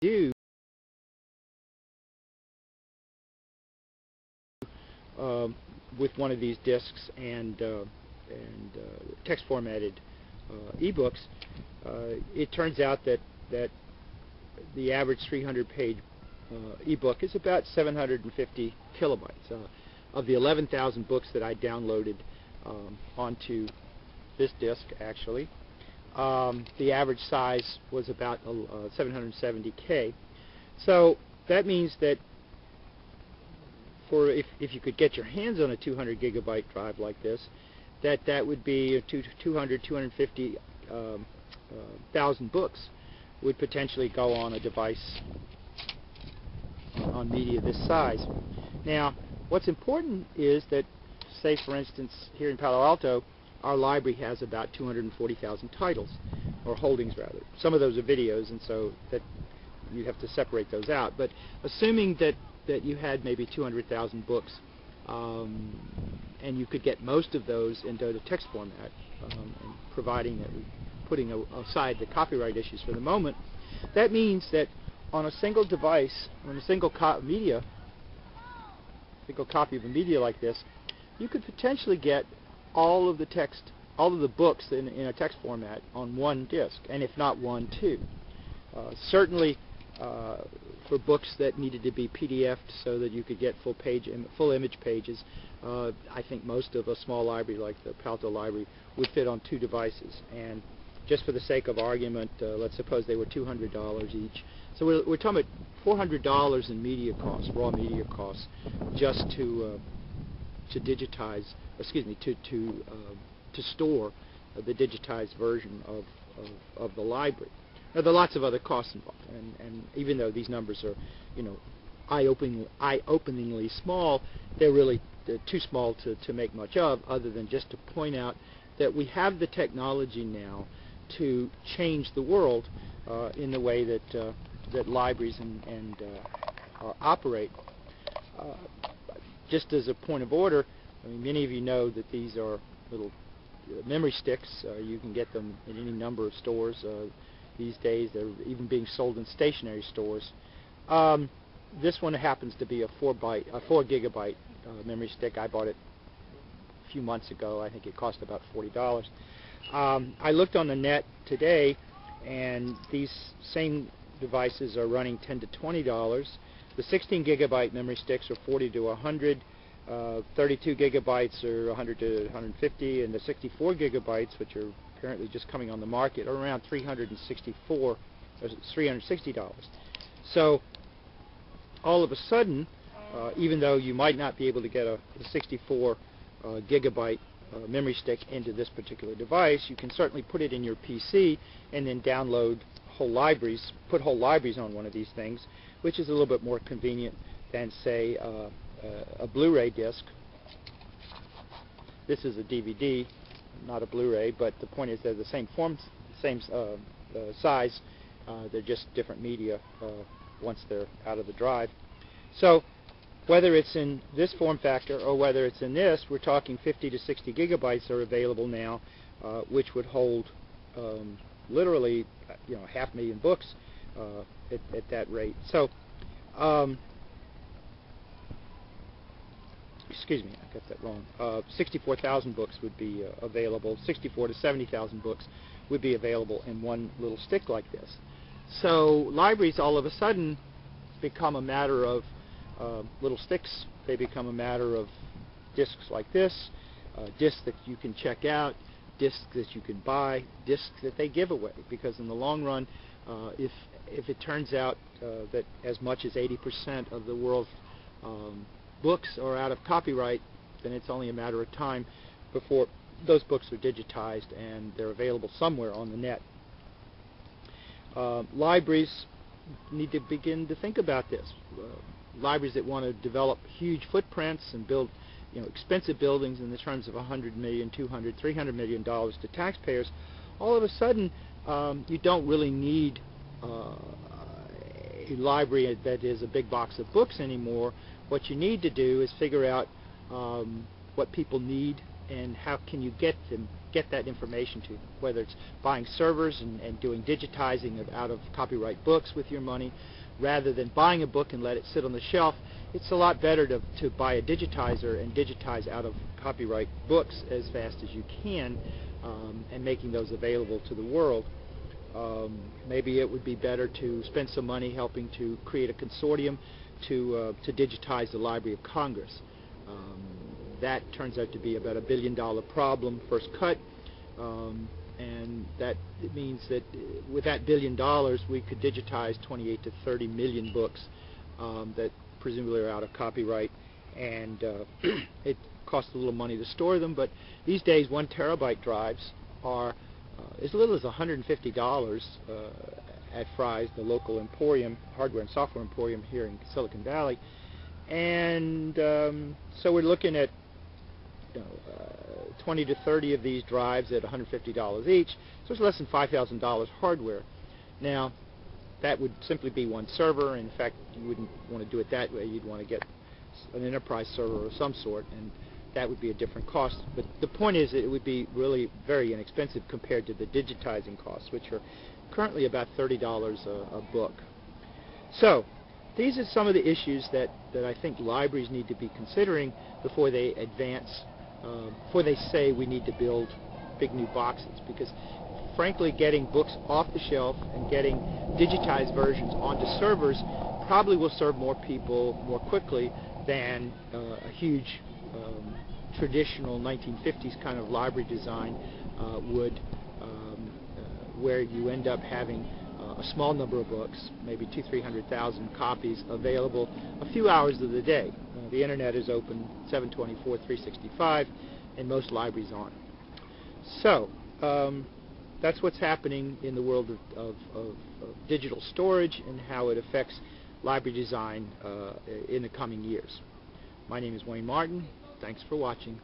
do with one of these discs and text formatted ebooks, it turns out that the average 300-page ebook is about 750 kilobytes. Of the 11,000 books that I downloaded onto this disc, actually, the average size was about 770K. So that means that if you could get your hands on a 200 gigabyte drive like this, that would be 250,000 books would potentially go on a device on media this size. Now, what's important is that, say for instance, here in Palo Alto, our library has about 240,000 titles, or holdings rather. Some of those are videos, and so that you'd have to separate those out. But assuming that you had maybe 200,000 books, and you could get most of those into the text format, and providing that we're putting aside the copyright issues for the moment, that means that on a single device, on a single copy of a media like this, you could potentially get all of the text, all of the books in a text format on one disc, and if not one, two. Certainly for books that needed to be PDF'd so that you could get full image pages, I think most of a small library like the Palo Alto Library would fit on two devices. And just for the sake of argument, let's suppose they were $200 each. So we're talking about $400 in media costs, raw media costs, just to digitize, excuse me, to store the digitized version of the library. Now, there are lots of other costs involved, and even though these numbers are, eye-openingly small, they're too small to make much of, other than just to point out that we have the technology now to change the world in the way that libraries operate. Just as a point of order, I mean, many of you know that these are little memory sticks. You can get them in any number of stores. These days, they're even being sold in stationery stores. This one happens to be a 4 gigabyte memory stick. I bought it a few months ago. I think it cost about $40. I looked on the net today, and these same devices are running $10 to $20. The 16 gigabyte memory sticks are $40 to $100. 32 gigabytes are $100 to $150, and the 64 gigabytes, which are currently just coming on the market, are around $360. So all of a sudden, even though you might not be able to get a 64 gigabyte memory stick into this particular device, you can certainly put it in your PC and then download whole libraries, put whole libraries on one of these things, which is a little bit more convenient than, say, a Blu-ray disc. This is a DVD, not a Blu-ray, but the point is they're the same form, same size. They're just different media once they're out of the drive. So whether it's in this form factor or whether it's in this, we're talking 50 to 60 gigabytes are available now, which would hold literally 500,000 books at that rate. So excuse me, I got that wrong. 64,000 books would be available. 64 to 70,000 books would be available in one little stick like this. So libraries all of a sudden become a matter of little sticks. They become a matter of discs like this, discs that you can check out, discs that you can buy, discs that they give away. Because in the long run, if it turns out that as much as 80% of the world's books are out of copyright, then it's only a matter of time before those books are digitized and they're available somewhere on the net. Libraries need to begin to think about this. Libraries that want to develop huge footprints and build expensive buildings in the terms of $100 million, $200, $300 million to taxpayers, all of a sudden you don't really need a library that is a big box of books anymore. What you need to do is figure out what people need and how can you get that information to them, whether it's buying servers and doing digitizing of out of copyright books with your money, rather than buying a book and let it sit on the shelf. It's a lot better to buy a digitizer and digitize out of copyright books as fast as you can, and making those available to the world. Maybe it would be better to spend some money helping to create a consortium to digitize the Library of Congress. That turns out to be about $1 billion problem, first cut, and that means that with that $1 billion we could digitize 28 to 30 million books that presumably are out of copyright, and it costs a little money to store them, but these days 1 terabyte drives are as little as $150 at Fry's, the local emporium, hardware and software emporium here in Silicon Valley. And so we're looking at 20 to 30 of these drives at $150 each, so it's less than $5,000 hardware. Now, that would simply be one server. In fact, you wouldn't want to do it that way. You'd want to get an enterprise server of some sort, and that would be a different cost. But the point is that it would be really very inexpensive compared to the digitizing costs, which are currently about $30 a book. So these are some of the issues that I think libraries need to be considering before they advance, before they say we need to build big new boxes, because frankly getting books off the shelf and getting digitized versions onto servers probably will serve more people more quickly than a huge traditional 1950s kind of library design would, where you end up having a small number of books, maybe 200,000-300,000 copies available a few hours of the day. The internet is open 7/24, 365, and most libraries aren't. So that's what's happening in the world of digital storage and how it affects library design in the coming years. My name is Wayne Martin. Thanks for watching.